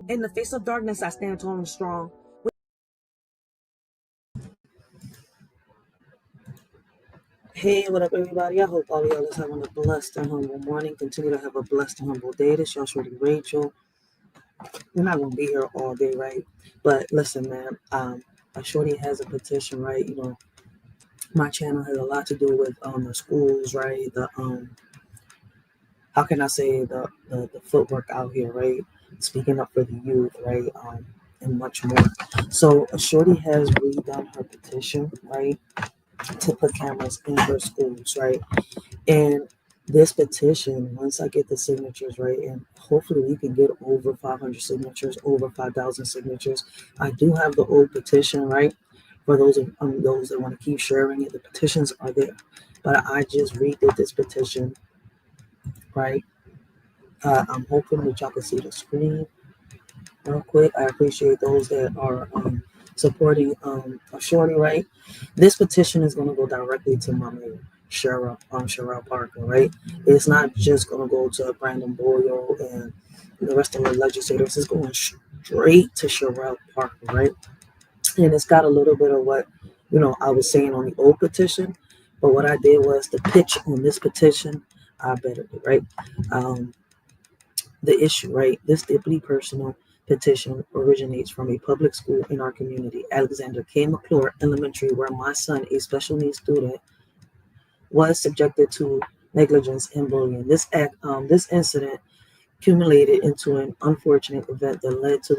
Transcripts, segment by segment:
In the face of darkness, I stand tall and strong. Hey, what up, everybody? I hope all of y'all is having a blessed and humble morning. Continue to have a blessed and humble day. This y'all shorty Rachel. We're not gonna be here all day, right? But listen, man. A shorty has a petition, right? My channel has a lot to do with the schools, right? The how can I say the footwork out here, right? Speaking up for the youth, right? And much more. So a shorty has redone her petition, right? To put cameras in her schools, right? And this petition, once I get the signatures, right, and hopefully we can get over 500 signatures, over 5,000 signatures. I do have the old petition, right? For those that want to keep sharing it, the petitions are there. But I just redid this petition, right? I'm hoping that y'all can see the screen real quick. I appreciate those that are supporting a shorty, right? This petition is going to go directly to my mayor, Sherelle Parker, right? It's not just going to go to Brandon Boyle and the rest of the legislators. It's going straight to Sherelle Parker, right? And it's got a little bit of what I was saying on the old petition, but what I did was the pitch on this petition. I bettered it, right? Um, the issue, right? This deeply personal petition originates from a public school in our community, Alexander K. McClure Elementary, where my son, a special needs student, was subjected to negligence and bullying. This incident accumulated into an unfortunate event that led to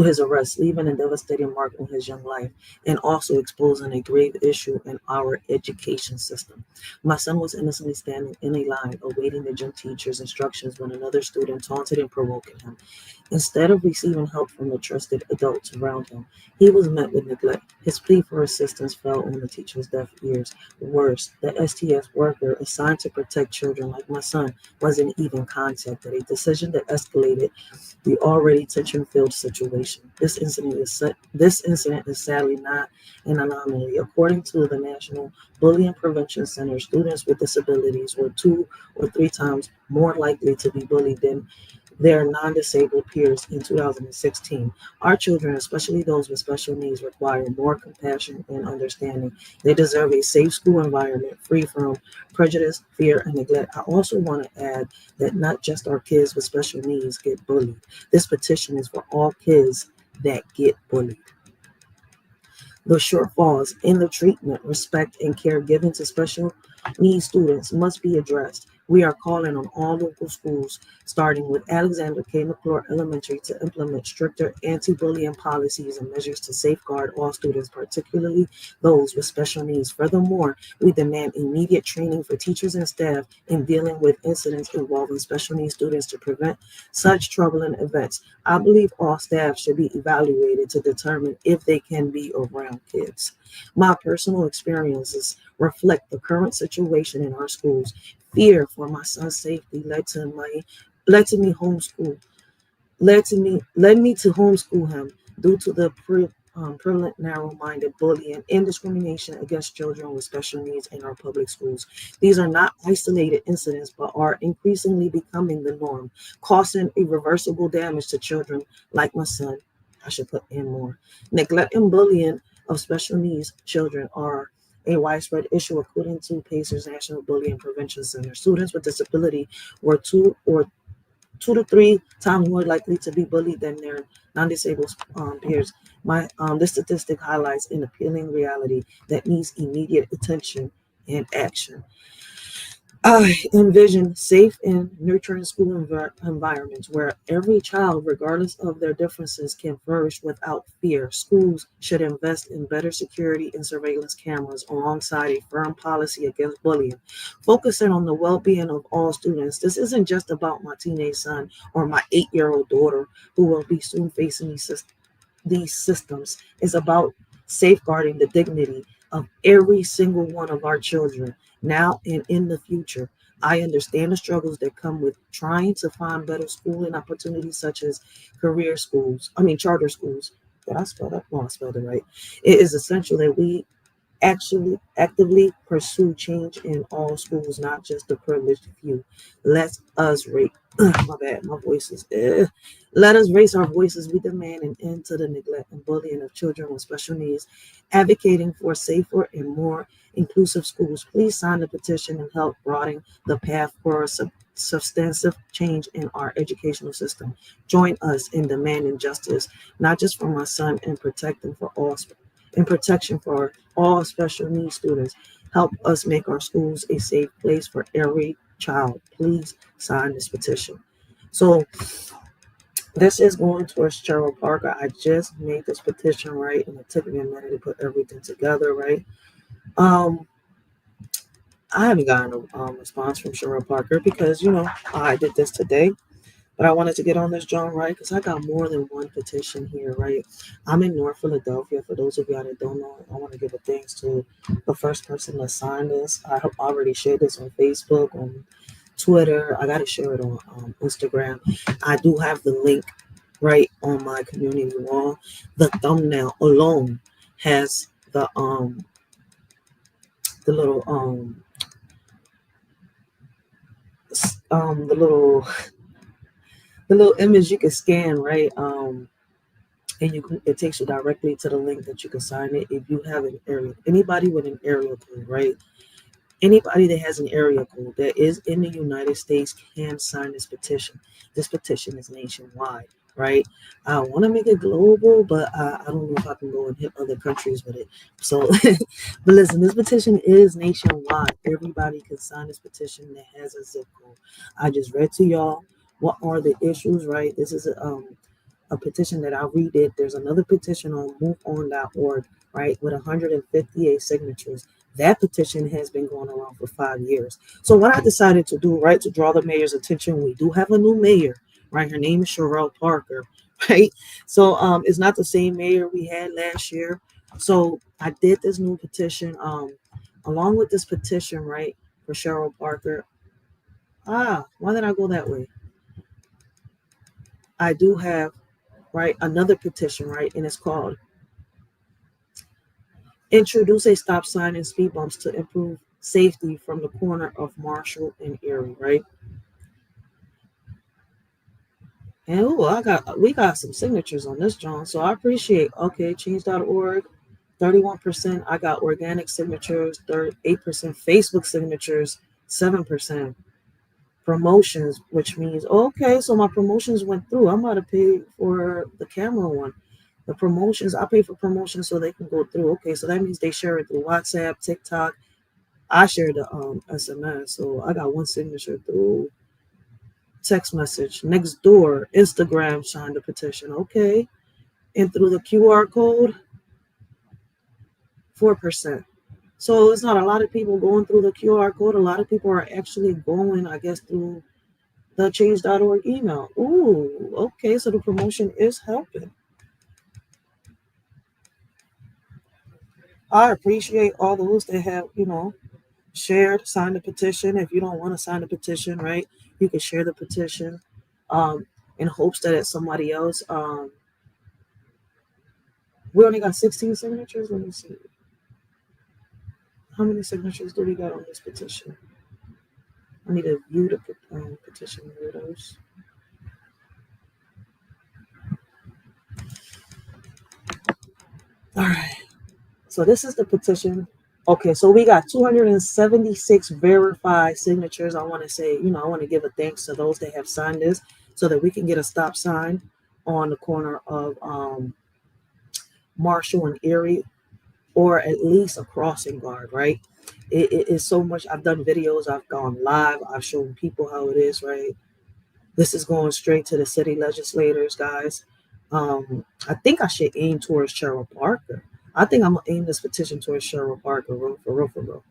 his arrest, leaving a devastating mark on his young life and also exposing a grave issue in our education system. My son was innocently standing in a line awaiting the gym teacher's instructions when another student taunted and provoked him. Instead of receiving help from the trusted adults around him, he was met with neglect. His plea for assistance fell on the teacher's deaf ears. Worse, the STS worker assigned to protect children like my son wasn't even contacted, a decision that escalated the already tension-filled situation. This incident is sadly not an anomaly. According to the National Bullying Prevention Center, students with disabilities were 2 or 3 times more likely to be bullied than their non-disabled peers in 2016. Our children, especially those with special needs, require more compassion and understanding. They deserve a safe school environment free from prejudice, fear, and neglect. I also want to add that not just our kids with special needs get bullied. This petition is for all kids that get bullied. The shortfalls in the treatment, respect, and care given to special needs students must be addressed. We are calling on all local schools, starting with Alexander K. McClure Elementary, to implement stricter anti-bullying policies and measures to safeguard all students, particularly those with special needs. Furthermore, we demand immediate training for teachers and staff in dealing with incidents involving special needs students to prevent such troubling events. I believe all staff should be evaluated to determine if they can be around kids. My personal experiences reflect the current situation in our schools. Fear for my son's safety led me to homeschool him due to the prevalent narrow-minded bullying and discrimination against children with special needs in our public schools. These are not isolated incidents, but are increasingly becoming the norm, causing irreversible damage to children like my son. I should put in more. Neglect and bullying of special needs children are a widespread issue, according to Pacers National Bullying Prevention Center. Students with disability were 2 to 3 times more likely to be bullied than their non-disabled peers. This statistic highlights an appealing reality that needs immediate attention and action. I envision safe and nurturing school environments where every child, regardless of their differences, can flourish without fear. Schools should invest in better security and surveillance cameras alongside a firm policy against bullying, focusing on the well-being of all students. This isn't just about my teenage son or my 8-year-old daughter who will be soon facing these systems. It's about safeguarding the dignity of every single one of our children now and in the future. I understand the struggles that come with trying to find better schooling opportunities, such as charter schools. Did I spell that? No, I spelled it right. It is essential that we actually actively pursue change in all schools, not just the privileged few. Let us rate. My bad, my voice is. Let us raise our voices. We demand an end to the neglect and bullying of children with special needs, advocating for safer and more inclusive schools. Please sign the petition and help broaden the path for substantive change in our educational system. Join us in demanding justice, not just for my son, and protecting for all in protection for all special needs students. Help us make our schools a safe place for every child. Please sign this petition. So this is going towards Cheryl Parker. I just made this petition, right, and it took me a minute to put everything together, right. Um, I haven't gotten a response from Cheryl Parker because I did this today. But I wanted to get on this, John, right? Because I got more than one petition here, right? I'm in North Philadelphia. For those of y'all that don't know, I want to give a thanks to the first person to sign this. I have already shared this on Facebook, on Twitter. I got to share it on Instagram. I do have the link right on my community wall. The thumbnail alone has the little the little image you can scan, right? And it takes you directly to the link that you can sign it. If you have an area, anybody with an area code, right? Anybody that has an area code that is in the United States can sign this petition. This petition is nationwide, right? I want to make it global, but I don't know if I can go and hit other countries with it. So, but listen, this petition is nationwide. Everybody can sign this petition that has a zip code. I just read to y'all what are the issues, right? This is a petition that I redid. There's another petition on moveon.org, right, with 158 signatures. That petition has been going around for 5 years. So what I decided to do, right, to draw the mayor's attention, we do have a new mayor, right? Her name is Cheryl Parker, right? So it's not the same mayor we had last year. So I did this new petition. Along with this petition, right, for Cheryl Parker. Why did I go that way? I do have, right, another petition, right, and it's called Introduce a Stop Sign and Speed Bumps to Improve Safety from the Corner of Marshall and Erie, right? And we got some signatures on this, John. So I appreciate change.org, 31%. I got organic signatures, 8% Facebook signatures, 7% promotions, which means so my promotions went through. I'm about to pay for the camera one. The promotions, I pay for promotions so they can go through. Okay, so that means they share it through WhatsApp, TikTok. I share the SMS, so I got one signature through text message. Next door, Instagram signed the petition. Okay, and through the QR code, 4%. So it's not a lot of people going through the QR code. A lot of people are actually going, I guess, through the change.org email. Ooh, okay, so the promotion is helping. I appreciate all those that have, shared, signed the petition. If you don't want to sign the petition, right, you can share the petition in hopes that it's somebody else. We only got 16 signatures. Let me see. How many signatures do we got on this petition? I need to view the petition weirdos. All right. So this is the petition. Okay, so we got 276 verified signatures. I want to say, I want to give a thanks to those that have signed this so that we can get a stop sign on the corner of Marshall and Erie, or at least a crossing guard, right? It is so much. I've done videos. I've gone live. I've shown people how it is, right? This is going straight to the city legislators, guys. I think I should aim towards Cheryl Parker. I think I'm going to aim this petition towards Cheryl Parker, for real.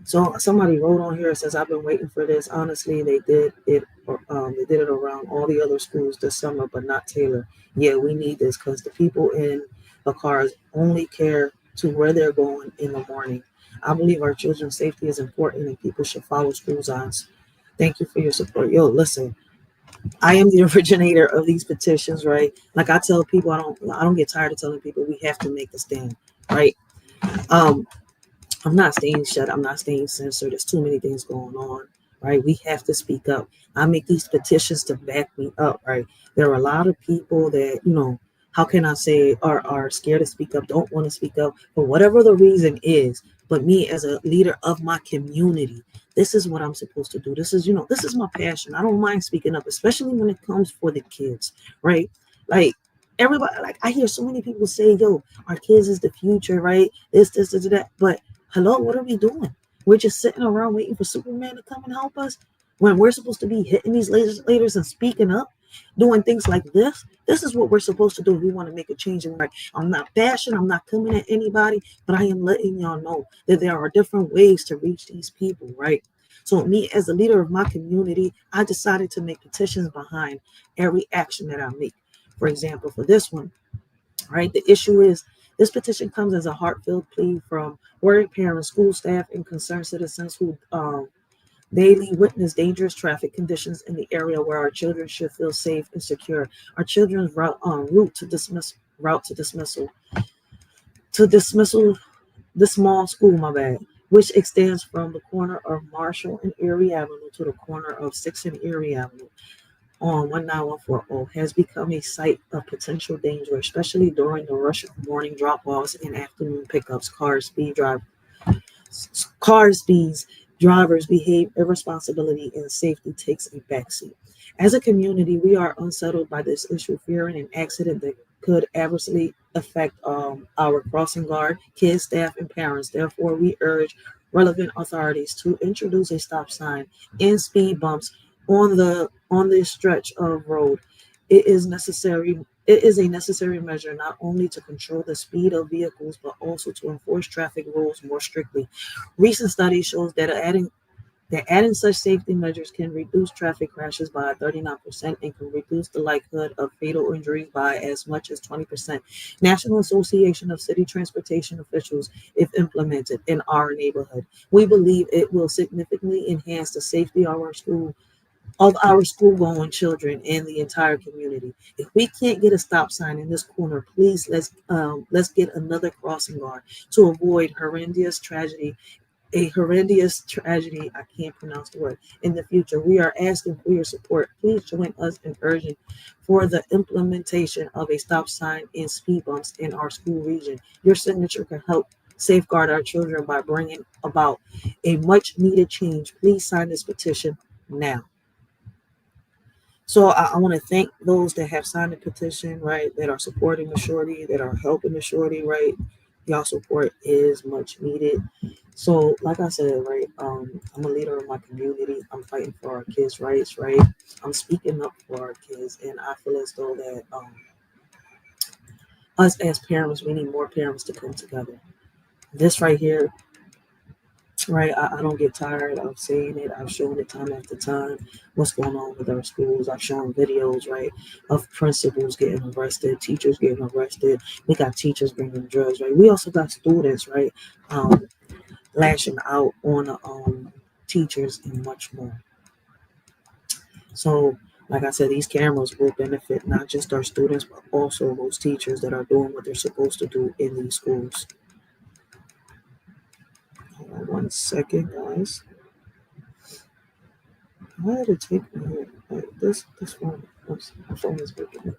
So somebody wrote on here, it says, I've been waiting for this. Honestly, they did it around all the other schools this summer, but not Taylor. Yeah, we need this because the people in the cars only care to where they're going in the morning. I believe our children's safety is important and people should follow school zones. Thank you for your support. Yo, listen, I am the originator of these petitions, right? Like I tell people, I don't get tired of telling people we have to make the stand, right? Um, I'm not staying shut. I'm not staying censored. There's too many things going on, right? We have to speak up. I make these petitions to back me up, right? There are a lot of people that, how can I say, are scared to speak up, don't want to speak up, for whatever the reason is. But me as a leader of my community, this is what I'm supposed to do. This is my passion. I don't mind speaking up, especially when it comes for the kids, right? Like everybody, like I hear so many people say, yo, our kids is the future, right? This, that. But hello, what are we doing? We're just sitting around waiting for Superman to come and help us when we're supposed to be hitting these legislators and speaking up, doing things like this. This is what we're supposed to do if we want to make a change in life. I'm not bashing, I'm not coming at anybody, but I am letting y'all know that there are different ways to reach these people, right? So me as the leader of my community, I decided to make petitions behind every action that I make. For example, for this one, right? The issue is this petition comes as a heartfelt plea from worried parents, school staff, and concerned citizens who daily witness dangerous traffic conditions in the area where our children should feel safe and secure. Our children's route to dismissal the small school, my bad, which extends from the corner of Marshall and Erie Avenue to the corner of 6th and Erie Avenue on 19140 has become a site of potential danger, especially during the rush of morning drop-offs and afternoon pickups. Car speeds, drivers behave irresponsibility, and safety takes a backseat. As a community, we are unsettled by this issue, fearing an accident that could adversely affect our crossing guard, kids, staff, and parents. Therefore, we urge relevant authorities to introduce a stop sign and speed bumps on this stretch of road. It is necessary. It is a necessary measure not only to control the speed of vehicles, but also to enforce traffic rules more strictly. Recent studies shows that adding such safety measures can reduce traffic crashes by 39% and can reduce the likelihood of fatal injuries by as much as 20%. National Association of City Transportation Officials, if implemented in our neighborhood, we believe it will significantly enhance the safety of our school-going children and the entire community. If we can't get a stop sign in this corner, please let's get another crossing guard to avoid horrendous tragedy. I can't pronounce the word. In the future, we are asking for your support. Please join us in urging for the implementation of a stop sign and speed bumps in our school region. Your signature can help safeguard our children by bringing about a much needed change. Please sign this petition now. So I want to thank those that have signed the petition, right, that are supporting the shorty, that are helping the shorty, right. Y'all support is much needed. So, like I said, right, I'm a leader of my community. I'm fighting for our kids' rights, right. I'm speaking up for our kids, and I feel as though that us as parents, we need more parents to come together. This right here, right, I don't get tired of saying it. I've shown it time after time what's going on with our schools. I've shown videos, right, of principals getting arrested, teachers getting arrested. We got teachers bringing drugs, right. We also got students, right, lashing out on teachers and much more. So, like I said, these cameras will benefit not just our students, but also those teachers that are doing what they're supposed to do in these schools. Hold on 1 second, guys. Why did it take me here? This one, oops, my phone is working.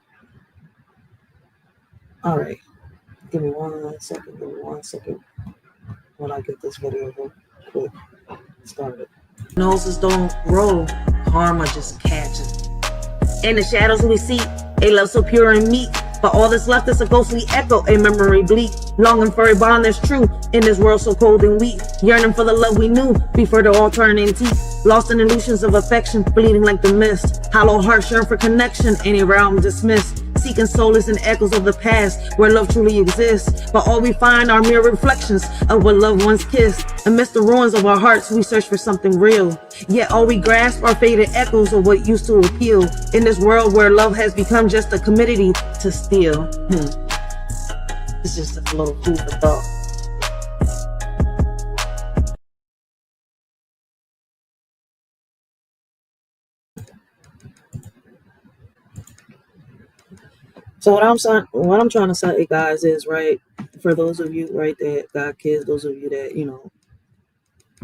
All right, give me 1 second. Give me 1 second when I get this video real quick started. Noses don't grow, karma just catches. In the shadows we see a love so pure and meek, but all that's left is a ghostly echo, a memory bleak, longing for a bond that's true in this world so cold and weak, yearning for the love we knew before the all turned into lost in illusions of affection, bleeding like the mist, hollow hearts yearn for connection, any realm dismissed, seeking solace in echoes of the past where love truly exists, but all we find are mere reflections of what loved ones kissed. Amidst the ruins of our hearts we search for something real, yet all we grasp are faded echoes of what used to appeal in this world where love has become just a commodity to steal. It's just a little food for thought. So what I'm trying to say, guys, is right. For those of you, right, that got kids, those of you that,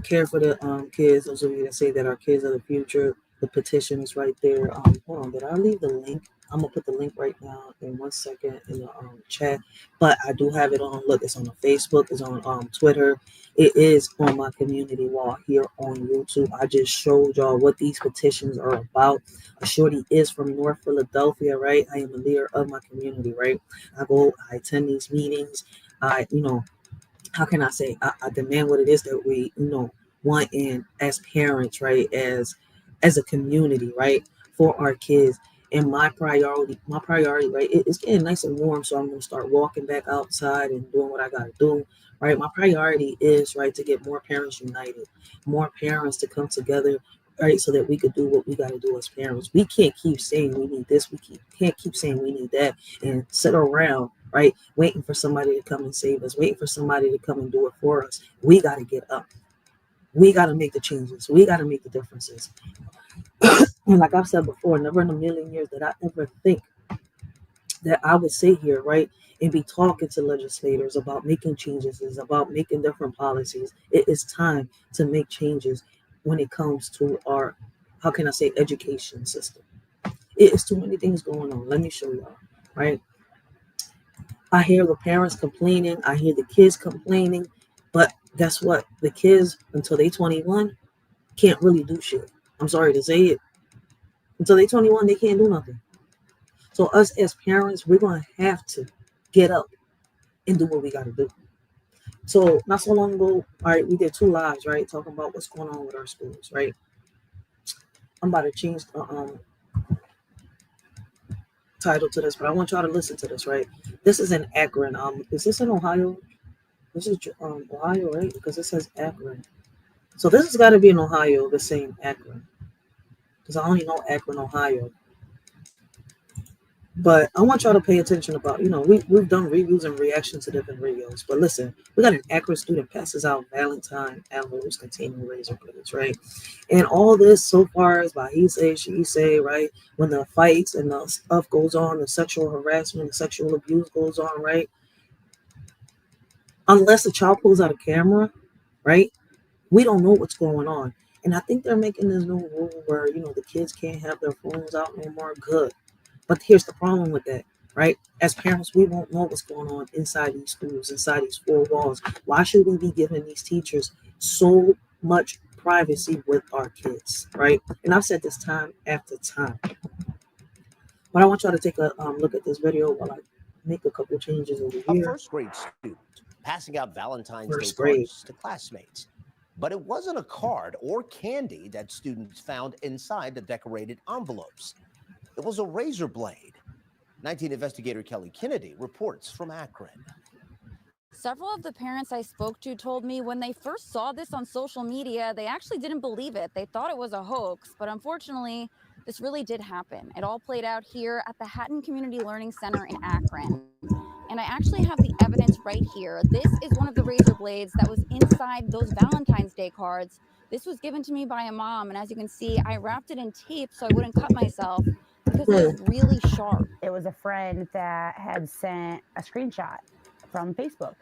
care for the kids, those of you that say that our kids are the future, the petition is right there. Hold on, did I leave the link? I'm gonna put the link right now in 1 second in the chat. But I do have it on. Look, it's on the Facebook, it's on Twitter, it is on my community wall here on YouTube. I just showed y'all what these petitions are about. A shorty is from North Philadelphia, right? I am a leader of my community, right? I attend these meetings. I, how can I say, I demand what it is that we, want in as parents, right? As a community, right? For our kids. And my priority, right? It's getting nice and warm, so I'm gonna start walking back outside and doing what I gotta do, right? My priority is right to get more parents united, more parents to come together, right, so that we could do what we gotta do as parents. We can't keep saying we need this, can't keep saying we need that, and sit around, right, waiting for somebody to come and save us, waiting for somebody to come and do it for us. We got to get up. We got to make the changes. We got to make the differences. And like I've said before, never in a million years did I ever think that I would sit here, right, and be talking to legislators about making changes, about making different policies. It is time to make changes when it comes to our, how can I say, education system. It is too many things going on. Let me show y'all, right? I hear the parents complaining. I hear the kids complaining. But guess what? The kids, until they 21, can't really do shit. I'm sorry to say it. Until they 21, they can't do nothing. So us as parents, we're going to have to get up and do what we got to do. So not so long ago, all right, we did 2 lives, right, talking about what's going on with our schools, right? I'm about to change the title to this, but I want y'all to listen to this, right? This is in Akron. Is this in Ohio? This is Ohio, right? Because it says Akron. So this has got to be in Ohio, the same Akron. Because I only know Akron, Ohio. But I want y'all to pay attention about, we've done reviews and reactions to different videos. But listen, we got an Akron student passes out Valentine envelopes containing razor blades, right? And all this so far is by he say, she say, right? When the fights and the stuff goes on, the sexual harassment, the sexual abuse goes on, right? Unless the child pulls out a camera, right? We don't know what's going on. And I think they're making this new rule where, the kids can't have their phones out no more. Good. But here's the problem with that, right? As parents, we won't know what's going on inside these schools, inside these 4 walls. Why should we be giving these teachers so much privacy with our kids, right? And I've said this time after time. But I want y'all to take a look at this video while I make a couple changes over here. A first-grade student passing out Valentine's Day cards to classmates. But it wasn't a card or candy that students found inside the decorated envelopes. It was a razor blade. 19 investigator Kelly Kennedy reports from Akron. Several of the parents I spoke to told me when they first saw this on social media, they actually didn't believe it. They thought it was a hoax, but unfortunately, this really did happen. It all played out here at the Hatton Community Learning Center in Akron. And I actually have the evidence right here. This is one of the razor blades that was inside those Valentine's Day cards. This was given to me by a mom, and as you can see, I wrapped it in tape so I wouldn't cut myself because it is really sharp. It was a friend that had sent a screenshot from Facebook.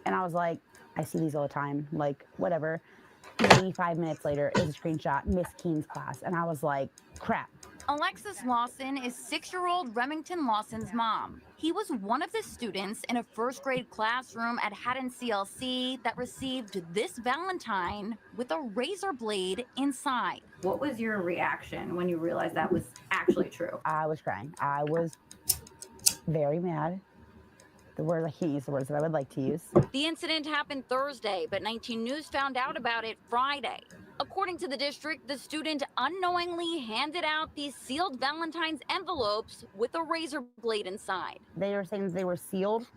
And I was like, I see these all the time, like, whatever. Maybe 5 minutes later, it was a screenshot, Miss Keene's class. And I was like, crap. Alexis Lawson is 6-year-old Remington Lawson's mom. He was one of the students in a first-grade classroom at Hatton CLC that received this Valentine with a razor blade inside. What was your reaction when you realized that was actually true? I was crying. I was very mad. The word I can't use the words that I would like to use. The incident happened Thursday, but 19 News found out about it Friday. According to the district, the student unknowingly handed out these sealed Valentine's envelopes with a razor blade inside. They were saying they were sealed.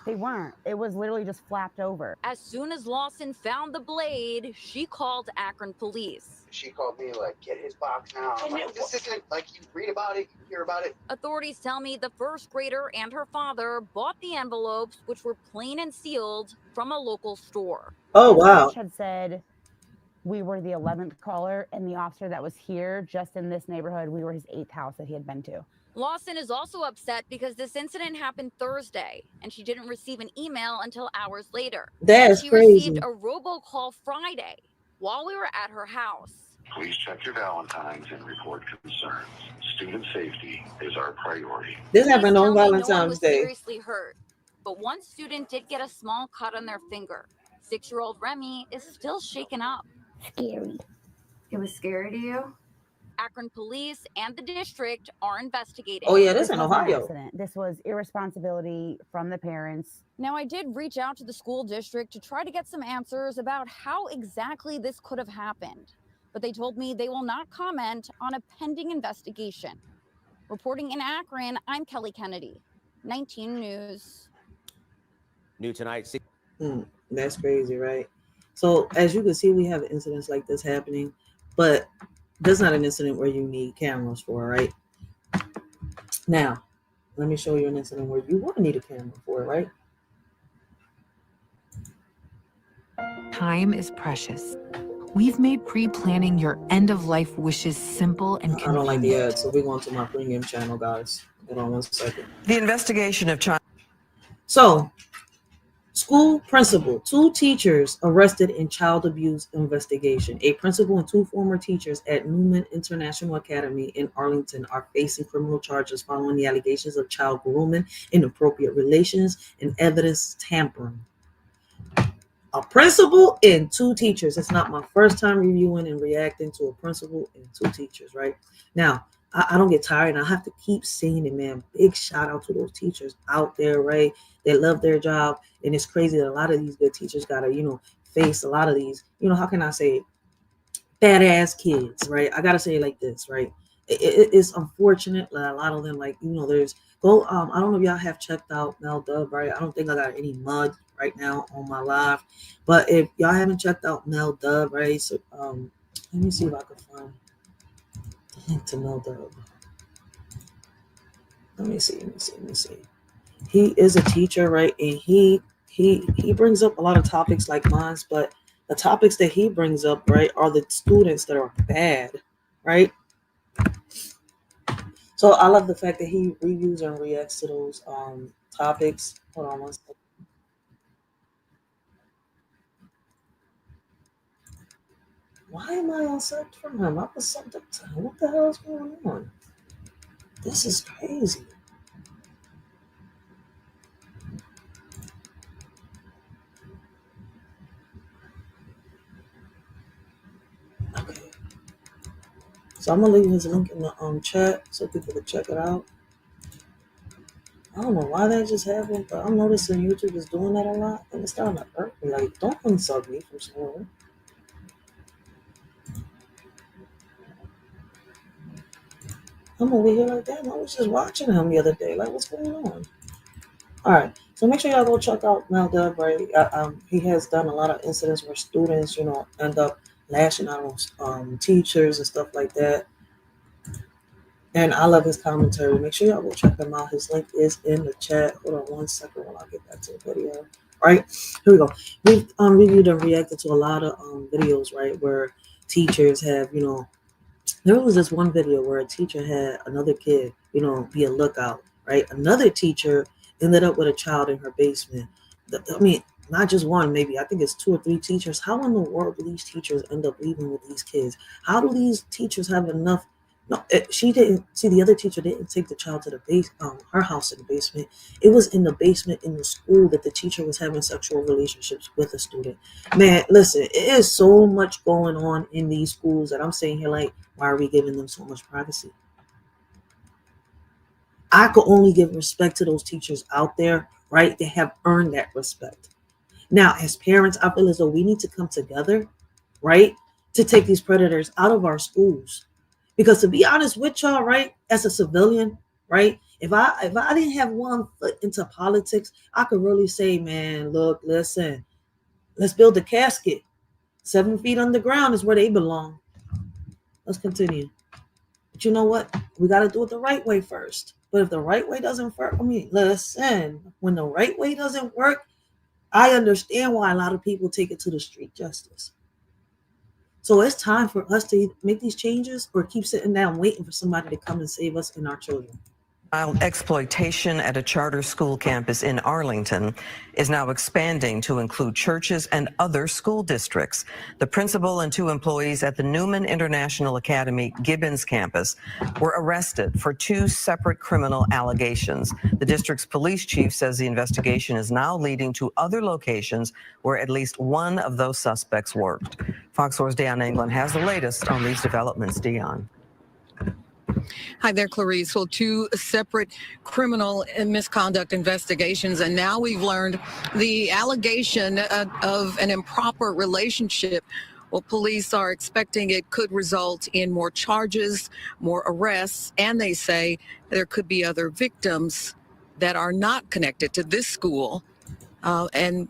They weren't. It was literally just flapped over. As soon as Lawson found the blade, she called Akron police. She called me like, get his box now. I'm like, this isn't like you read about it, you hear about it. Authorities tell me the first grader and her father bought the envelopes, which were plain and sealed, from a local store. Oh, wow. The had said we were the 11th caller, and the officer that was here just in this neighborhood, we were his 8th house that he had been to. Lawson is also upset because this incident happened Thursday and she didn't receive an email until hours later. That's She crazy. received a robocall Friday while we were at her house. Please check your Valentines and report concerns. Student safety is our priority. This happened on No one Valentine's was Day. seriously hurt, but one student did get a small cut on their finger. 6-year-old Remy is still shaken up. Scary. It was scary to you? Akron police and the district are investigating. Oh yeah, this in wasn't an Ohio. accident. This was irresponsibility from the parents. Now, I did reach out to the school district to try to get some answers about how exactly this could have happened, but they told me they will not comment on a pending investigation. Reporting in Akron, I'm Kelly Kennedy, 19 News. New tonight. That's crazy, right? So as you can see, we have incidents like this happening, but that's not an incident where you need cameras for, right? Now, let me show you an incident where you want to need a camera for, right? Time is precious. We've made pre-planning your end-of-life wishes simple and convenient. I don't like the ads, so we're going to my premium channel, guys. Hold on 1 second. The investigation of child. So, school principal, 2 teachers arrested in child abuse investigation. A principal and 2 former teachers at Newman International Academy in Arlington are facing criminal charges following the allegations of child grooming, inappropriate relations, and evidence tampering. A principal and 2 teachers. It's not my first time reviewing and reacting to a principal and 2 teachers, right? Now, I don't get tired, and I have to keep saying it, man. Big shout out to those teachers out there, right? They love their job, and it's crazy that a lot of these good teachers gotta, face a lot of these, how can I say it? Badass kids, right? I gotta say it like this, right? It's unfortunate that a lot of them, I don't know if y'all have checked out Mel Dub, right? I don't think I got any mud right now on my live, but if y'all haven't checked out Mel Dub, right? So let me see if I can find the link to Mel Dub. Let me see. He is a teacher, right? And he brings up a lot of topics like mine, but the topics that he brings up, right, are the students that are bad, right? So I love the fact that he reviews and reacts to those topics. Hold on 1 second. Why am I unsubbed from him? I was subbed up to him. What the hell is going on? This is crazy. Okay. So I'm gonna leave his link in the chat so people can check it out. I don't know why that just happened, but I'm noticing YouTube is doing that a lot, and it's starting to hurt me. Like, don't unsub me from somewhere. I'm over here like that. I was just watching him the other day. Like, what's going on? All right. So make sure y'all go check out Mel Dub, right? He has done a lot of incidents where students, end up lashing out on teachers and stuff like that. And I love his commentary. Make sure y'all go check him out. His link is in the chat. Hold on 1 second while I get back to the video. All right, here we go. We've reviewed and reacted to a lot of videos, right, where teachers have, there was this one video where a teacher had another kid, be a lookout, right? Another teacher ended up with a child in her basement. Not just one, maybe. I think it's 2 or 3 teachers. How in the world do these teachers end up leaving with these kids? How do these teachers have enough? No, she didn't. See, the other teacher didn't take the child to the her house in the basement. It was in the basement in the school that the teacher was having sexual relationships with a student. Man, listen, it is so much going on in these schools that I'm saying here, like, why are we giving them so much privacy? I could only give respect to those teachers out there, right? They have earned that respect. Now, as parents, I feel as though we need to come together, right, to take these predators out of our schools. Because to be honest with y'all, right, as a civilian, right, if I didn't have one foot into politics, I could really say, man, look, listen, let's build a casket. 7 feet underground is where they belong. Let's continue. But you know what? We got to do it the right way first. But if the right way doesn't work, listen, when the right way doesn't work, I understand why a lot of people take it to the street justice. So it's time for us to make these changes or keep sitting down waiting for somebody to come and save us and our children. Child exploitation at a charter school campus in Arlington is now expanding to include churches and other school districts. The principal and 2 employees at the Newman International Academy Gibbons campus were arrested for 2 separate criminal allegations. The district's police chief says the investigation is now leading to other locations where at least one of those suspects worked. Fox 4's Deion England has the latest on these developments. Deion. Hi there, Clarice. Well, 2 separate criminal and misconduct investigations, and now we've learned the allegation of an improper relationship. Well, police are expecting it could result in more charges, more arrests, and they say there could be other victims that are not connected to this school, and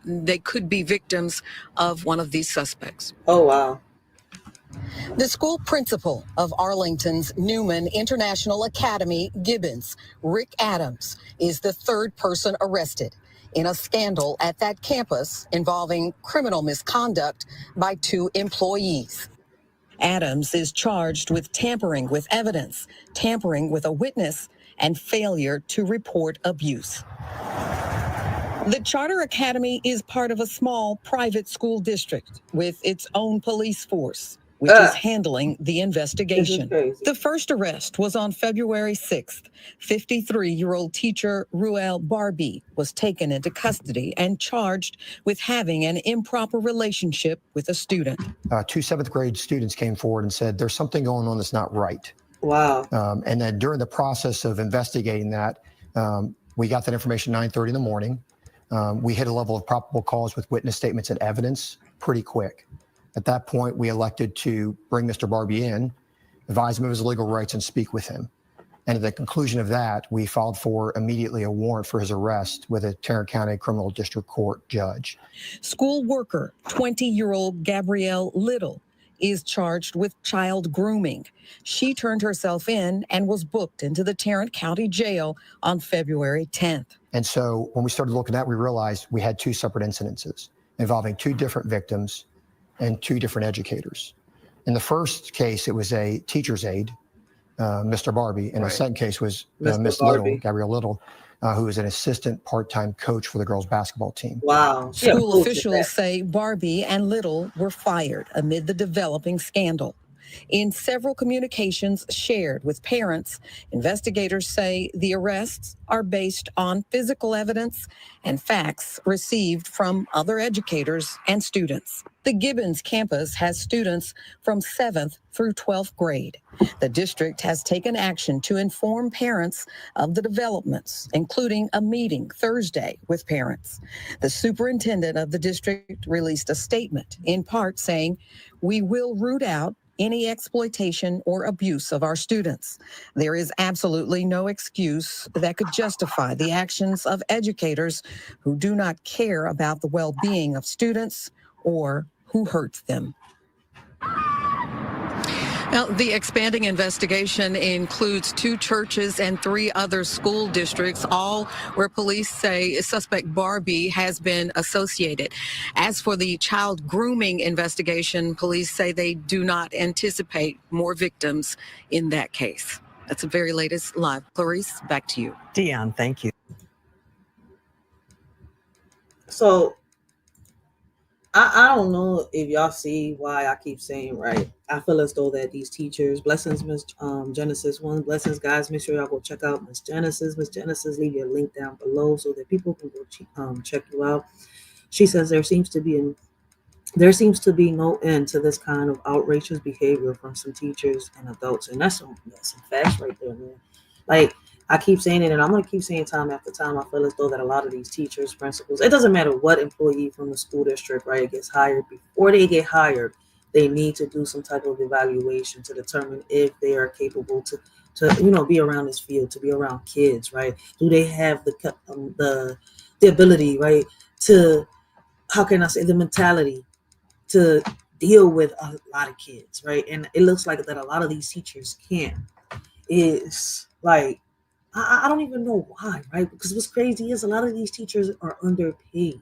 they could be victims of one of these suspects. Oh, wow. The school principal of Arlington's Newman International Academy, Gibbons, Rick Adams, is the 3rd person arrested in a scandal at that campus involving criminal misconduct by 2 employees. Adams is charged with tampering with evidence, tampering with a witness, and failure to report abuse. The Charter Academy is part of a small private school district with its own police force, which is handling the investigation. The first arrest was on February 6th. 53-year-old teacher Racheal Barbie was taken into custody and charged with having an improper relationship with a student. 2 7th grade students came forward and said, there's something going on that's not right. Wow. And then during the process of investigating that, we got that information 9:30 in the morning. We hit a level of probable cause with witness statements and evidence pretty quick. At that point, we elected to bring Mr. Barbie in, advise him of his legal rights, and speak with him. And at the conclusion of that, we filed for immediately a warrant for his arrest with a Tarrant County Criminal District Court judge. School worker, 20-year-old Gabrielle Little, is charged with child grooming. She turned herself in and was booked into the Tarrant County Jail on February 10th. And so when we started looking at that, we realized we had 2 separate incidences involving 2 different victims and 2 different educators. In the first case, it was a teacher's aide, Mr. Barbie, and the second case was Miss Little, Gabrielle Little, who was an assistant part-time coach for the girls' basketball team. Wow. School officials say Barbie and Little were fired amid the developing scandal. In several communications shared with parents, investigators say the arrests are based on physical evidence and facts received from other educators and students. The Gibbons campus has students from 7th through 12th grade. The district has taken action to inform parents of the developments, including a meeting Thursday with parents. The superintendent of the district released a statement, in part saying, "We will root out any exploitation or abuse of our students. There is absolutely no excuse that could justify the actions of educators who do not care about the well-being of students or who hurts them." Now, the expanding investigation includes 2 churches and 3 other school districts, all where police say suspect Barbie has been associated. As for the child grooming investigation, police say they do not anticipate more victims in that case. That's the very latest live. Clarice, back to you. Deion, thank you. So I don't know if y'all see why I keep saying, right? I feel as though that these teachers, blessings, Miss Genesis, blessings, guys. Make sure y'all go check out Miss Genesis. Miss Genesis, leave your link down below so that people can go check you out. She says there seems to be no end to this kind of outrageous behavior from some teachers and adults, and that's some facts right there, man. Like, I keep saying it, and I'm going to keep saying time after time, I feel as though that a lot of these teachers, principals, it doesn't matter what employee from the school district, right, gets hired. Before they get hired, they need to do some type of evaluation to determine if they are capable to be around this field, to be around kids, right? Do they have the ability, right, to, how can I say, the mentality to deal with a lot of kids, right? And it looks like that a lot of these teachers can't. Is like, I don't even know why, right? Because what's crazy is a lot of these teachers are underpaid.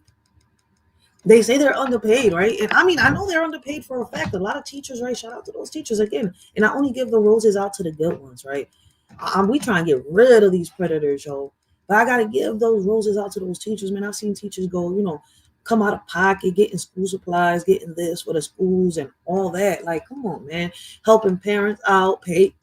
They say they're underpaid, right? And I mean, I know they're underpaid for a fact. A lot of teachers, right? Shout out to those teachers again. And I only give the roses out to the good ones, right? We trying to get rid of these predators, yo. But I gotta give those roses out to those teachers, man. I've seen teachers go, come out of pocket, getting school supplies, getting this for the schools and all that. Like, come on, man. Helping parents out, pay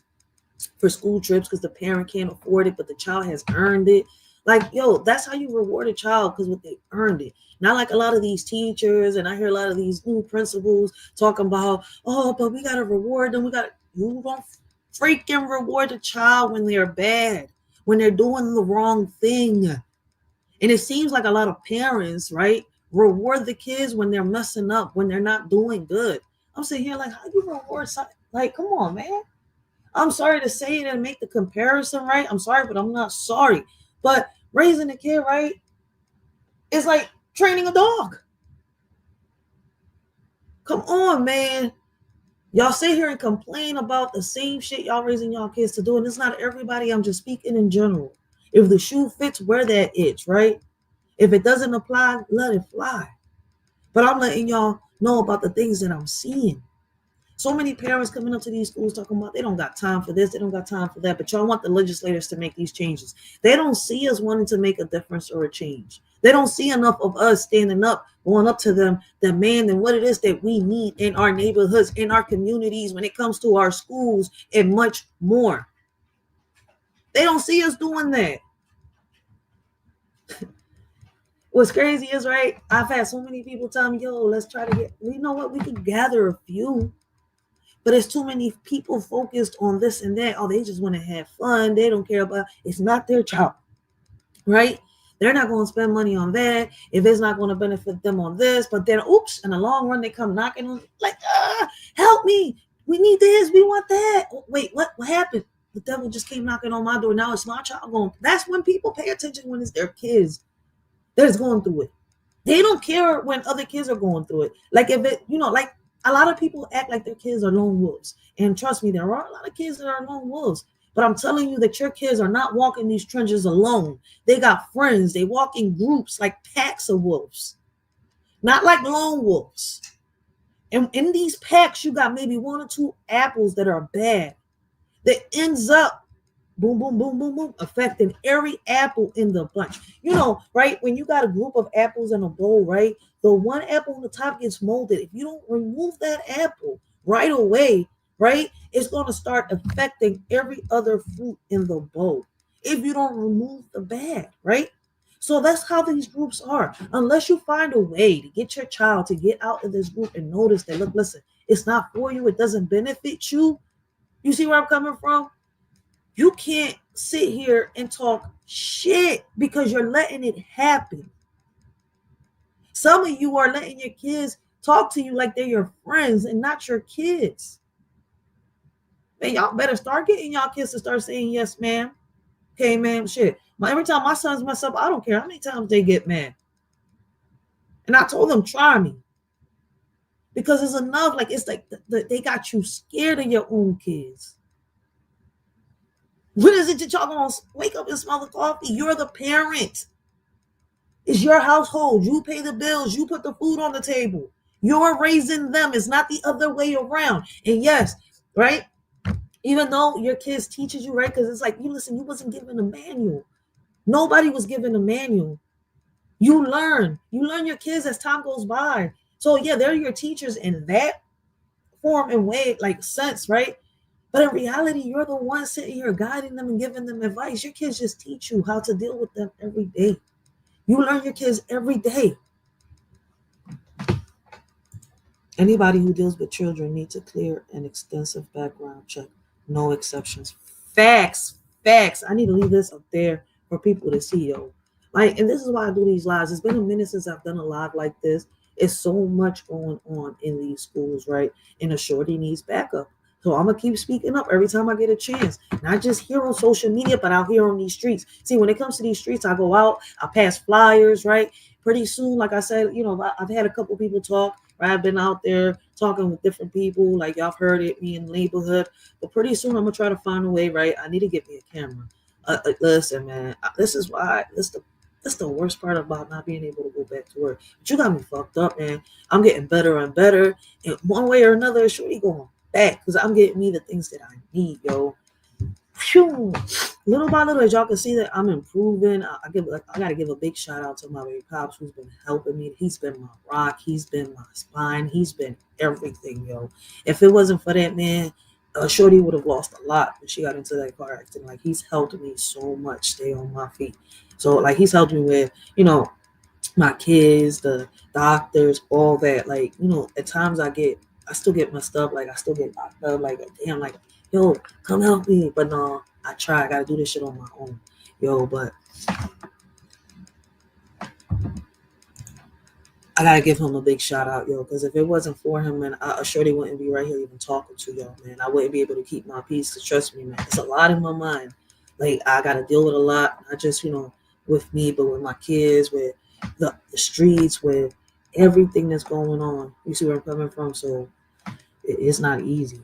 for school trips because the parent can't afford it, but the child has earned it. Like, yo, that's how you reward a child, because what they earned it. Not like a lot of these teachers, and I hear a lot of these new principals talking about, oh, but we gotta reward them. You don't freaking reward a child when they're bad, when they're doing the wrong thing. And it seems like a lot of parents, right, reward the kids when they're messing up, when they're not doing good. I'm sitting here like, how do you reward something? Like, come on, man. I'm sorry to say it and make the comparison, right? I'm sorry, but I'm not sorry. But raising a kid, right, is like training a dog. Come on, man. Y'all sit here and complain about the same shit y'all raising y'all kids to do. And it's not everybody. I'm just speaking in general. If the shoe fits, wear that itch, right? If it doesn't apply, let it fly. But I'm letting y'all know about the things that I'm seeing. So many parents coming up to these schools talking about they don't got time for this, they don't got time for that, but y'all want the legislators to make these changes. They don't see us wanting to make a difference or a change. They don't see enough of us standing up, going up to them, demanding what it is that we need in our neighborhoods, in our communities, when it comes to our schools, and much more. They don't see us doing that. What's crazy is, right, I've had so many people tell me, yo, let's try to get, you know what, we can gather a few. But there's too many people focused on this and that. Oh, they just want to have fun. They don't care about, it's not their child, right? They're not going to spend money on that if it's not going to benefit them on this. But then, oops, in the long run, they come knocking on, like, help me. We need this. We want that. Oh, wait, what happened? The devil just came knocking on my door. Now it's my child going. That's when people pay attention, when it's their kids that is going through it. They don't care when other kids are going through it. Like if it, like, a lot of people act like their kids are lone wolves. And trust me, there are a lot of kids that are lone wolves. But I'm telling you that your kids are not walking these trenches alone. They got friends. They walk in groups like packs of wolves. Not like lone wolves. And in these packs, you got maybe 1 or 2 apples that are bad. That ends up, boom, boom, boom, boom, boom, affecting every apple in the bunch. Right? When you got a group of apples in a bowl, right? The one apple on the top gets molded. If you don't remove that apple right away, right, it's going to start affecting every other fruit in the bowl if you don't remove the bad, right? So that's how these groups are. Unless you find a way to get your child to get out of this group and notice that, look, listen, it's not for you. It doesn't benefit you. You see where I'm coming from? You can't sit here and talk shit because you're letting it happen. Some of you are letting your kids talk to you like they're your friends and not your kids. Man, y'all better start getting y'all kids to start saying yes, ma'am. Okay, ma'am, shit. Every time my sons mess up, I don't care how many times they get mad. And I told them, try me. Because it's enough. Like, it's like they got you scared of your own kids. What is it that y'all gonna wake up and smell the coffee? You're the parent. It's your household. You pay the bills. You put the food on the table. You're raising them. It's not the other way around. And yes, right? Even though your kids teaches you, right? Because it's like, you wasn't given a manual. Nobody was given a manual. You learn your kids as time goes by. So yeah, they're your teachers in that form and way, like sense, right? But in reality, you're the one sitting here guiding them and giving them advice. Your kids just teach you how to deal with them every day. You learn your kids every day. Anybody who deals with children needs a clear and extensive background check. No exceptions. Facts. I need to leave this up there for people to see, yo. Like, and this is why I do these lives. It's been a minute since I've done a live like this. It's so much going on in these schools, right? And a shorty needs backup. So I'm going to keep speaking up every time I get a chance. Not just here on social media, but out here on these streets. See, when it comes to these streets, I go out, I pass flyers, right? Pretty soon, like I said, I've had a couple people talk, right? I've been out there talking with different people, like y'all have heard it, me in the neighborhood. But pretty soon, I'm going to try to find a way, right? I need to get me a camera. Listen, man, this is why, that's the worst part about not being able to go back to work. But you got me fucked up, man. I'm getting better and better. And one way or another, shorty going back because I'm getting me the things that I need, yo. Phew. Little by little, as y'all can see that I'm improving. I gotta give a big shout out to my baby pops who's been helping me. He's been my rock. He's been my spine. He's been everything, yo. If it wasn't for that man, Shorty would have lost a lot when she got into that car accident. Like he's helped me so much stay on my feet. So like he's helped me with, my kids, the doctors, all that. Like, at times I still get messed up. Like I still get locked up. Like, damn, like, yo, come help me. But no, I gotta do this shit on my own. Yo, but I gotta give him a big shout out, yo, because if it wasn't for him, man, I surely wouldn't be right here even talking to y'all, man. I wouldn't be able to keep my peace. To trust me, man, it's a lot in my mind. Like I gotta deal with a lot, not just with me, but with my kids, with the streets, with everything that's going on. You see where I'm coming from? So it's not easy,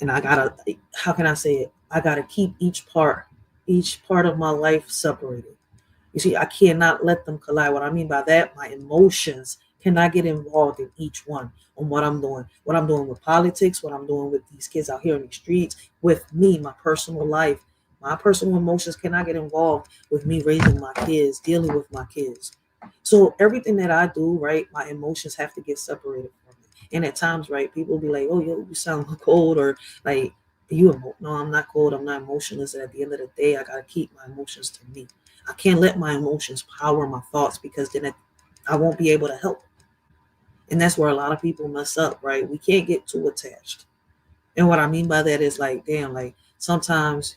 and I gotta. How can I say it? I gotta keep each part of my life separated. You see, I cannot let them collide. What I mean by that, my emotions cannot get involved in each one on what I'm doing with politics, what I'm doing with these kids out here in the streets, with me, my personal life. My personal emotions cannot get involved with me raising my kids, dealing with my kids. So everything that I do, right, my emotions have to get separated from it. And at times, right, people be like, oh, yo, you sound cold, or like, no, I'm not cold, I'm not emotionless. And at the end of the day, I got to keep my emotions to me. I can't let my emotions power my thoughts, because then I won't be able to help. And that's where a lot of people mess up, right? We can't get too attached. And what I mean by that is like, damn, like sometimes,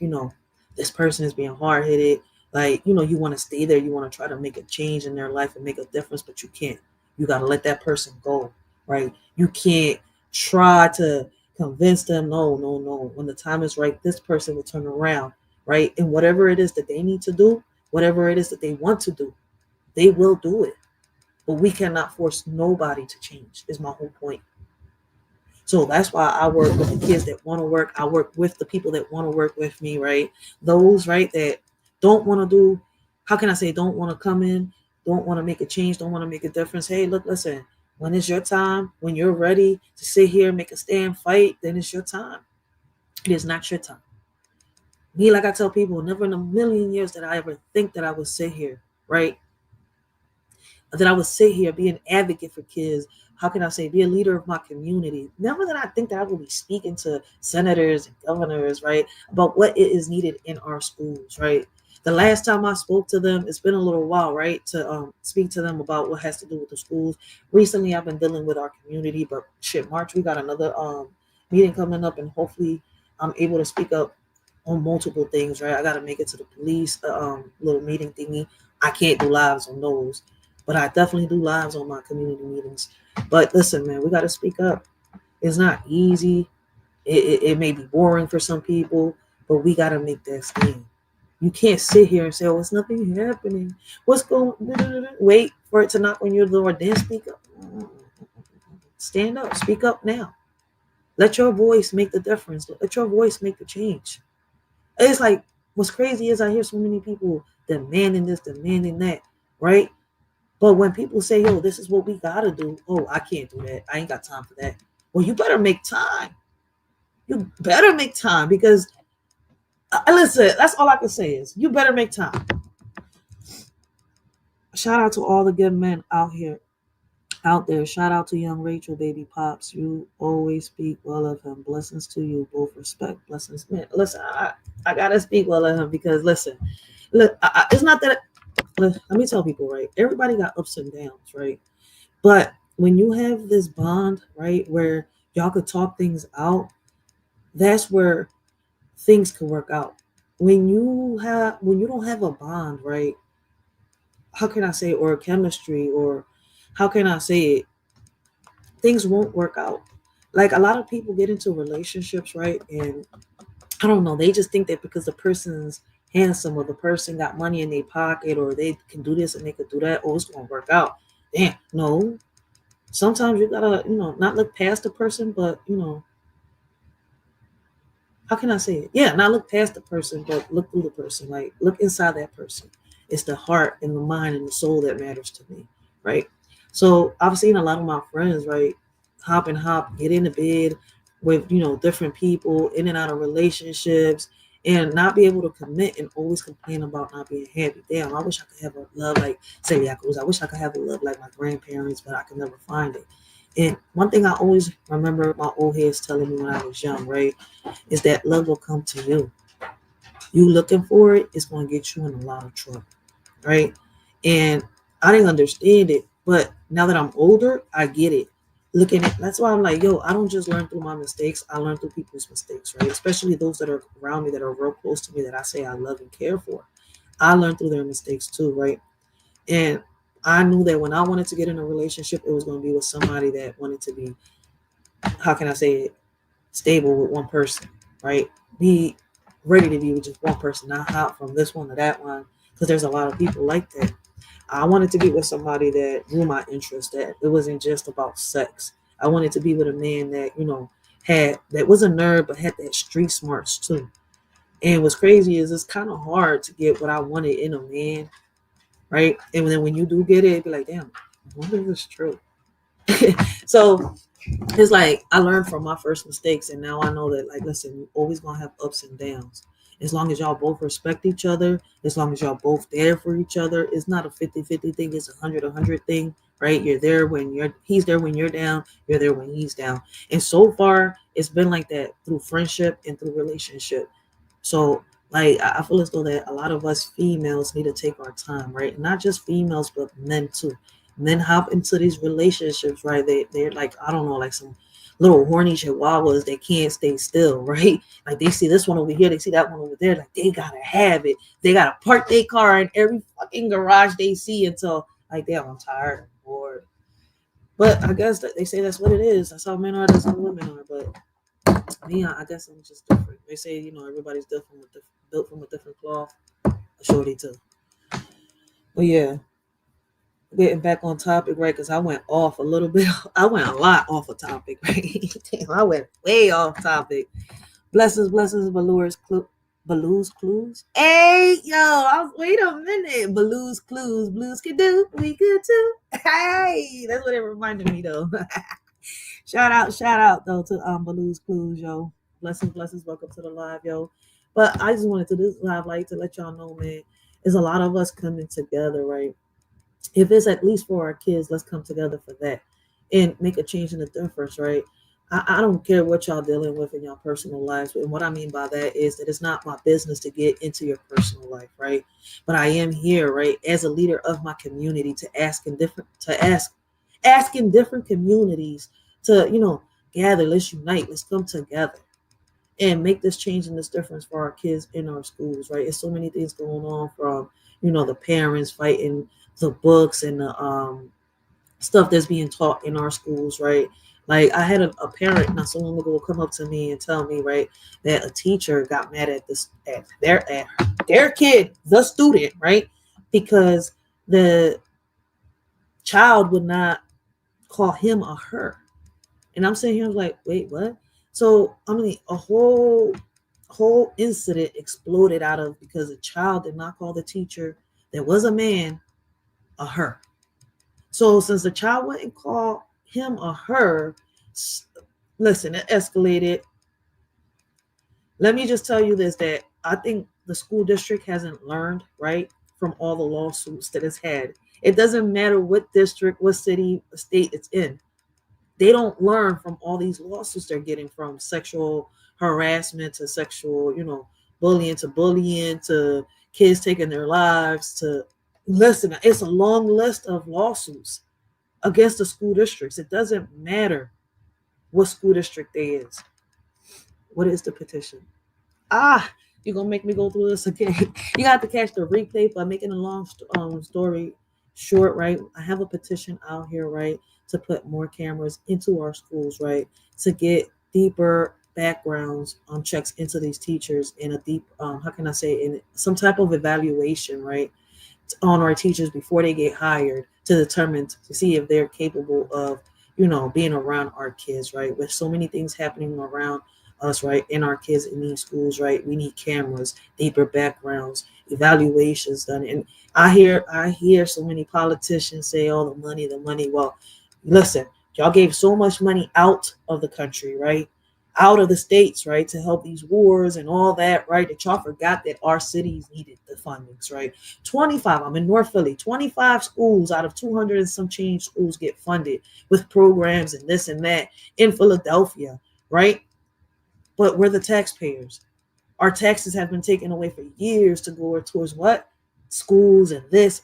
this person is being hard-headed. Like, you want to stay there. You want to try to make a change in their life and make a difference, but you can't. You got to let that person go, right? You can't try to convince them, no. When the time is right, this person will turn around, right? And whatever it is that they need to do, whatever it is that they want to do, they will do it. But we cannot force nobody to change, is my whole point. So that's why I work with the kids that want to work. I work with the people that want to work with me, right? Those, right, that don't want to do, how can I say, don't want to come in, don't want to make a change, don't want to make a difference. Hey, look, listen, when it's your time, when you're ready to sit here, make a stand, fight, then it's your time. It is not your time. Me, like I tell people, never in a million years did I ever think that I would sit here, right? That I would sit here, be an advocate for kids. How can I say, be a leader of my community? Never that I think that I will be speaking to senators and governors, right, about what it is needed in our schools, right? The last time I spoke to them, it's been a little while, right, to speak to them about what has to do with the schools. Recently, I've been dealing with our community, but shit, March, we got another meeting coming up, and hopefully I'm able to speak up on multiple things, right? I got to make it to the police, little meeting thingy. I can't do lives on those, but I definitely do lives on my community meetings. But listen, man, we got to speak up. It's not easy. It may be boring for some people, but we got to make that stand. You can't sit here and say, oh, it's nothing happening. What's going on? Wait for it to knock on your door, then speak up. Stand up. Speak up now. Let your voice make the difference. Let your voice make the change. It's like, what's crazy is I hear so many people demanding this, demanding that, right? But when people say, yo, this is what we got to do. Oh, I can't do that. I ain't got time for that. Well, you better make time. You better make time, because, listen, that's all I can say is you better make time. Shout out to all the good men out there. Shout out to young Rachel, baby pops. You always speak well of him. Blessings to you. Both respect. Blessings. Man, listen, I got to speak well of him, because, listen, look, it's not that... Let me tell people, right? Everybody got ups and downs, right? But when you have this bond, right, where y'all could talk things out, that's where things can work out. When you don't have a bond, right? How can I say, or chemistry, or how can I say it? Things won't work out. Like, a lot of people get into relationships, right? And I don't know, they just think that because the person's handsome, or the person got money in their pocket, or they can do this and they could do that, oh, it's gonna work out. Damn, no. Sometimes you gotta, not look past the person, but how can I say it? Yeah, not look past the person, but look through the person. Like, look inside that person. It's the heart and the mind and the soul that matters to me, right? So I've seen a lot of my friends, right, hop, get into bed with, different people, in and out of relationships, and not be able to commit and always complain about not being happy. Damn, I wish I could have a love like Celiacos. I wish I could have a love like my grandparents, but I could never find it. And one thing I always remember my old heads telling me when I was young, right, is that love will come to you. You looking for it, it's going to get you in a lot of trouble, right? And I didn't understand it, but now that I'm older, I get it. Looking at that's why I'm like, yo, I don't just learn through my mistakes. I learn through people's mistakes, right? Especially those that are around me that are real close to me that I say I love and care for. I learn through their mistakes too, right? And I knew that when I wanted to get in a relationship, it was going to be with somebody that wanted to be, how can I say it, stable with one person, right? Be ready to be with just one person, not hop from this one to that one, because there's a lot of people like that. I wanted to be with somebody that knew my interest, that it wasn't just about sex. I wanted to be with a man that, that was a nerd, but had that street smarts too. And what's crazy is it's kind of hard to get what I wanted in a man, right? And then when you do get it, it'd be like, damn, I wonder if it's true. So it's like I learned from my first mistakes, and now I know that, like, listen, you're always gonna have ups and downs. As long as y'all both respect each other, as long as y'all both there for each other, it's not a 50-50 thing, it's 100-100 thing, right? You're there when he's there when you're down, you're there when he's down. And so far, it's been like that through friendship and through relationship. So, like, I feel as though that a lot of us females need to take our time, right? Not just females, but men too. Men hop into these relationships, right? They're like, I don't know, like some little horny chihuahuas that can't stay still, right? Like they see this one over here, they see that one over there, like they gotta have it. They gotta park their car in every fucking garage they see until, like, damn, I'm tired, I'm bored. But I guess that they say that's what it is. That's how men are, that's how women are. But me, I guess I'm just different. They say, everybody's different, built from a different cloth. A shorty too. But yeah. Getting back on topic, right? Because I went off a little bit. I went a lot off of topic, right? Damn, I went way off topic. Blessings, Baloo's clues. Hey, yo, wait a minute. Baloo's clues. Blues can do, we could too. Hey, that's what it reminded me, though. shout out, though, to Baloo's clues, yo. Blessings, welcome to the live, yo. But I just wanted to do this live, like, to let y'all know, man, there's a lot of us coming together, right? If it's at least for our kids, let's come together for that and make a change in the difference, right? I don't care what y'all dealing with in your personal lives. And what I mean by that is that it's not my business to get into your personal life, right? But I am here, right, as a leader of my community to ask in different communities to, gather, let's unite, let's come together and make this change and this difference for our kids in our schools, right? There's so many things going on, from, the parents fighting the books and the stuff that's being taught in our schools, right? Like I had a parent not so long ago come up to me and tell me, right, that a teacher got mad at their kid, the student, right, because the child would not call him a her. And I'm sitting here like, wait, what? So I mean, a whole incident exploded out of because a child did not call the teacher that was a man a her. So since the child wouldn't call him a her, listen, it escalated. Let me just tell you this, that I think the school district hasn't learned, right, from all the lawsuits that it's had. It doesn't matter what district, what city, state it's in. They don't learn from all these lawsuits they're getting, from sexual harassment to sexual, bullying to kids taking their lives to, listen, it's a long list of lawsuits against the school districts. It doesn't matter what school district they is. What is the petition? You're going to make me go through this again. You got to catch the replay by making a long story short, right? I have a petition out here, right, to put more cameras into our schools, right, to get deeper backgrounds checks into these teachers in a deep, in some type of evaluation, right, on our teachers before they get hired to determine, to see if they're capable of, being around our kids, right? With so many things happening around us, right, in our kids in these schools, right? We need cameras, deeper backgrounds, evaluations done. And I hear so many politicians say, oh, the money. Well, listen, y'all gave so much money out of the country, right? out of the states, right, to help these wars and all that, right? That y'all forgot that our cities needed the fundings, right? 25, I'm in North Philly, 25 schools out of 200 and some change schools get funded with programs and this and that in Philadelphia, right? But we're the taxpayers. Our taxes have been taken away for years to go towards what? Schools and this.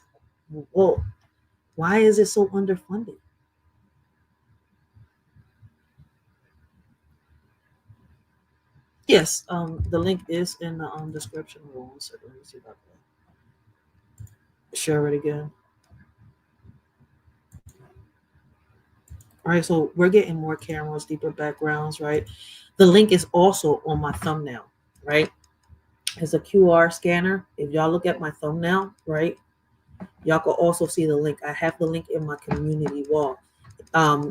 Well, why is it so underfunded? Yes, the link is in the description. Hold on one second. Let me see if I can share it again. All right, so we're getting more cameras, deeper backgrounds, right? The link is also on my thumbnail, right? It's a QR scanner. If y'all look at my thumbnail, right, y'all can also see the link. I have the link in my community wall.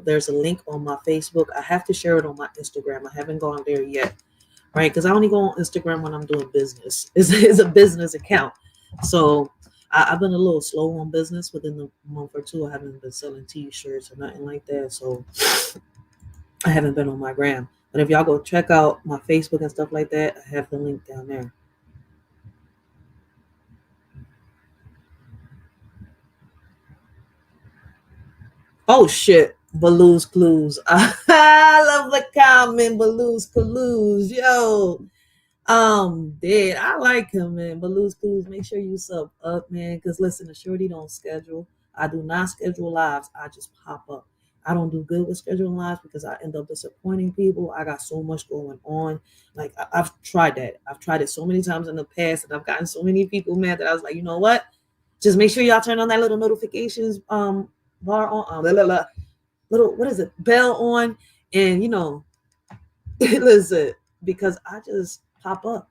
There's a link on my Facebook. I have to share it on my Instagram. I haven't gone there yet, right? Because I only go on Instagram when I'm doing business. It's a business account. So I've been a little slow on business within the month or two. I haven't been selling t-shirts or nothing like that. So I haven't been on my gram. But if y'all go check out my Facebook and stuff like that, I have the link down there. Oh shit, Baloo's Clues. I love the comment, Baloo's Clues. Yo, dead. I like him, man. Baloo's Clues. Make sure you sub up, man. Because listen, the shorty don't schedule. I do not schedule lives. I just pop up. I don't do good with scheduling lives because I end up disappointing people. I got so much going on. Like I've tried that. I've tried it so many times in the past, and I've gotten so many people mad that I was like, you know what? Just make sure y'all turn on that little notifications bar on, little, what is it, bell on, and you know, listen, because I just pop up,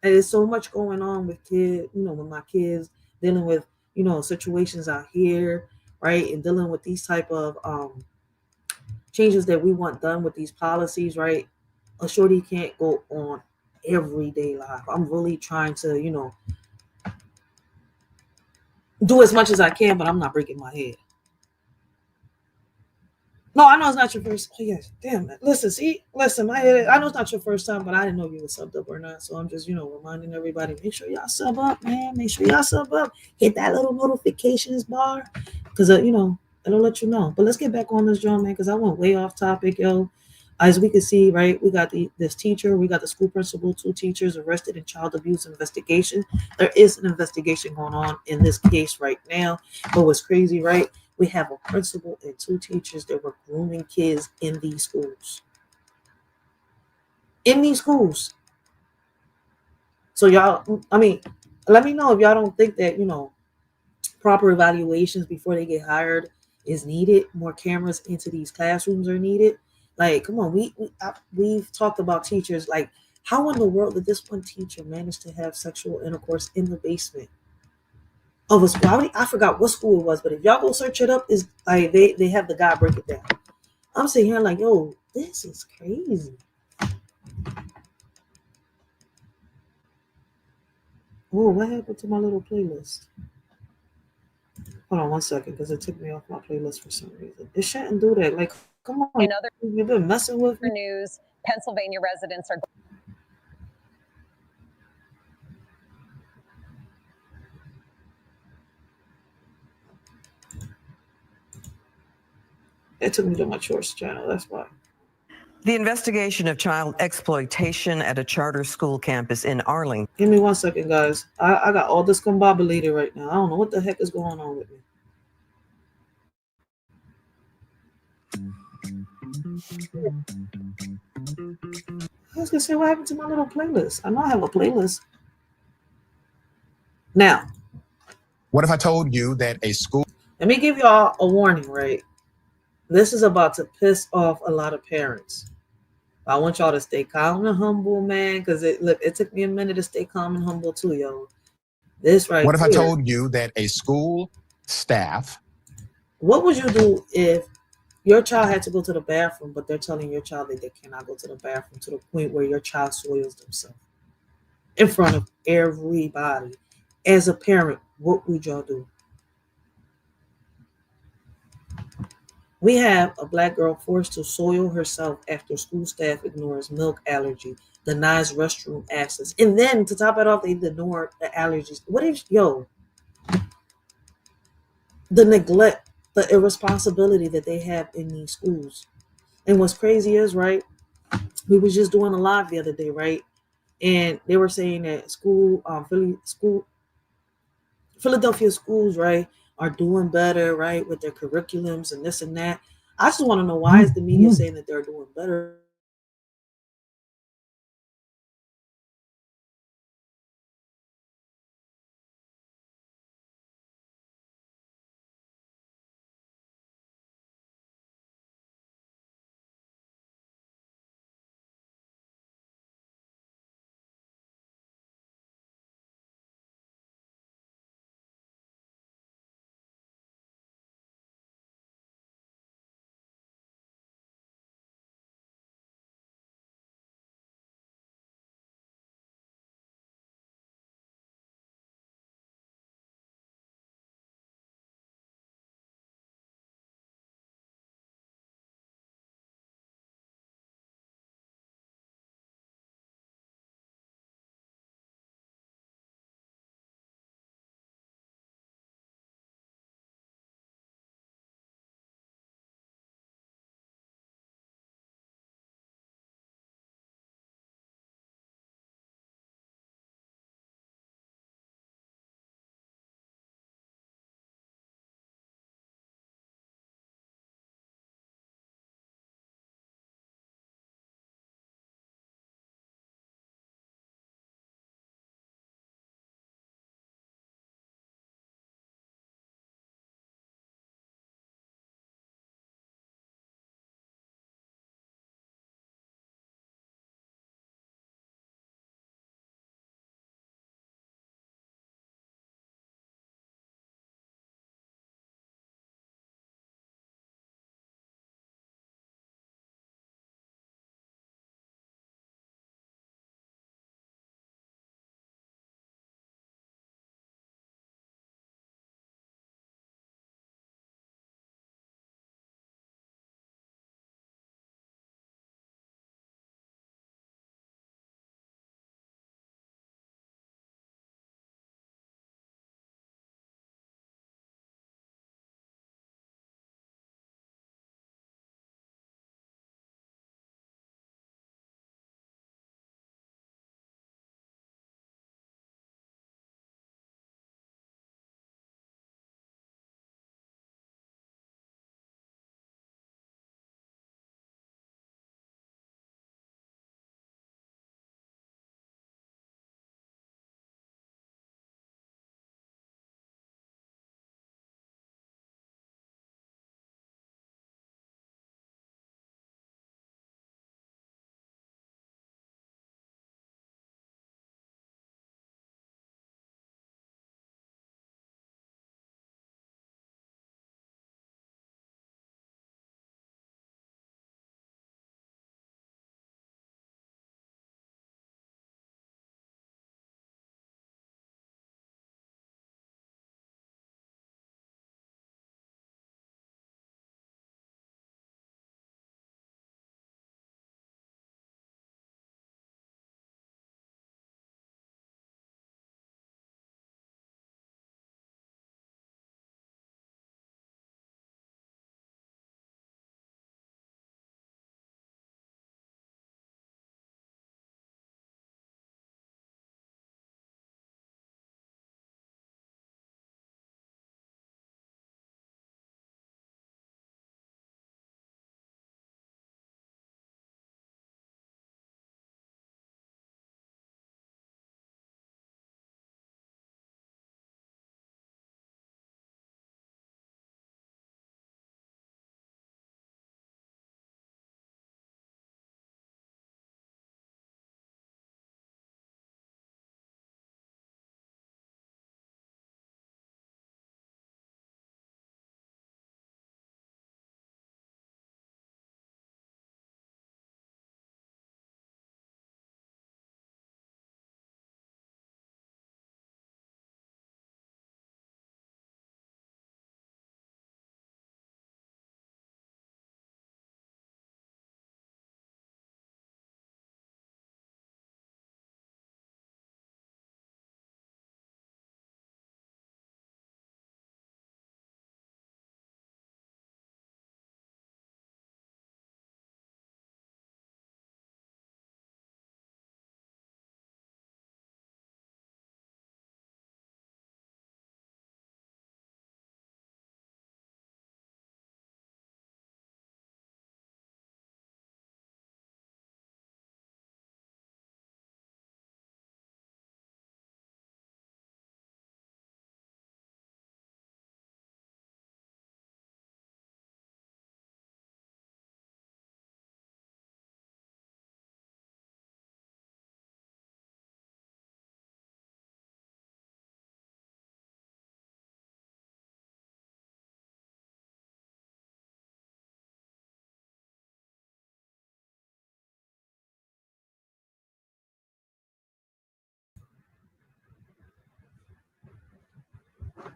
and there's so much going on with kids, you know, with my kids dealing with, you know, situations out here, right, and dealing with these type of changes that we want done with these policies, right? A shorty can't go on everyday life. I'm really trying to, you know, do as much as I can, but I'm not breaking my head. No, I know it's not your first. Oh, yes, damn it. Listen, my head. I know it's not your first time, but I didn't know if you were subbed up or not. So I'm just, you know, reminding everybody, make sure y'all sub up, man. Make sure y'all sub up. Hit that little notifications bar, because you know, it'll let you know. But let's get back on this, John, man, because I went way off topic, yo. As we can see, right, we got this teacher, we got the school principal, 2 teachers arrested in child abuse investigation. There is an investigation going on in this case right now. But what's crazy, right? We have a principal and 2 teachers that were grooming kids in these schools. In these schools. So y'all, I mean, let me know if y'all don't think that, you know, proper evaluations before they get hired is needed. More cameras into these classrooms are needed. Like, come on, we've talked about teachers. Like, how in the world did this one teacher manage to have sexual intercourse in the basement of a school? I forgot what school it was, but if y'all go search it up, is like they have the guy break it down. I'm sitting here like, yo, this is crazy. Oh, what happened to my little playlist? Hold on one second, because it took me off my playlist for some reason. It shouldn't do that. Like, come on, in other you've been messing with me. news, Pennsylvania residents are. It took me to my Shorts channel. That's why. The investigation of child exploitation at a charter school campus in Arlington. Give me one second, guys. I got all this combobulated right now. I don't know what the heck is going on with me. I was gonna say, what happened to my little playlist? I know I have a playlist. Now, what if I told you that a school? Let me give y'all a warning, right? This is about to piss off a lot of parents. I want y'all to stay calm and humble, man, because it took me a minute to stay calm and humble too, yo. This right. What if I told you that a school staff? What would you do if your child had to go to the bathroom, but they're telling your child that they cannot go to the bathroom, to the point where your child soils themselves in front of everybody? As a parent, what would y'all do? We have a black girl forced to soil herself after school staff ignores milk allergy, denies restroom access, and then to top it off, they ignore the allergies. What if, the neglect, the irresponsibility that they have in these schools? And what's crazy is, right, we was just doing a live the other day, right? And they were saying that Philadelphia schools, right, are doing better, right, with their curriculums and this and that. I just want to know, why is the media saying that they're doing better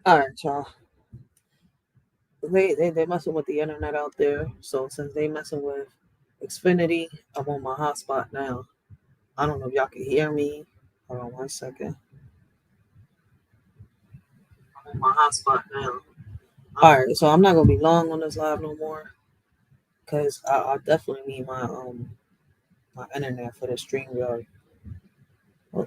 All right, y'all. They messing with the internet out there. So since they messing with Xfinity, I'm on my hotspot now. I don't know if y'all can hear me. Hold on 1 second. I'm on my hotspot now. All right, so I'm not gonna be long on this live no more, cause I definitely need my my internet for the stream, y'all. Oh,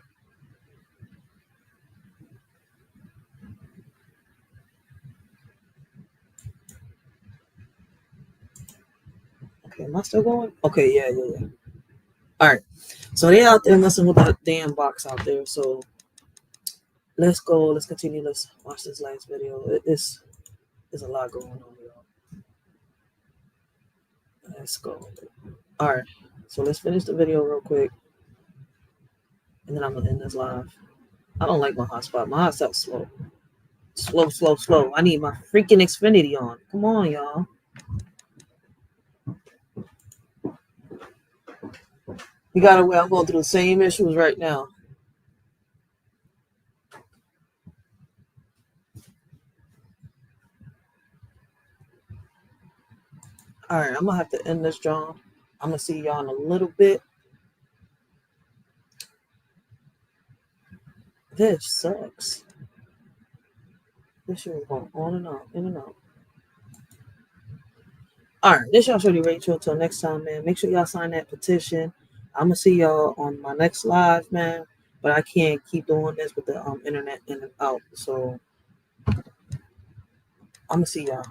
okay, am I still going? Okay, yeah. All right, so they out there messing with that damn box out there. So let's go. Let's continue. Let's watch this last video. It's there's a lot going on, y'all. Let's go. All right, so let's finish the video real quick, and then I'm gonna end this live. I don't like my hotspot. My hotspot's slow. Slow. I need my freaking Xfinity on. Come on, y'all. You gotta wait. I'm going through the same issues right now. All right, I'm gonna have to end this, John. I'm gonna see y'all in a little bit. This sucks. This shit is going on and on, in and out. All right, this y'all shorty Rachel. Until next time, man. Make sure y'all sign that petition. I'm gonna see y'all on my next live, man. But I can't keep doing this with the internet in and out. So I'm gonna see y'all.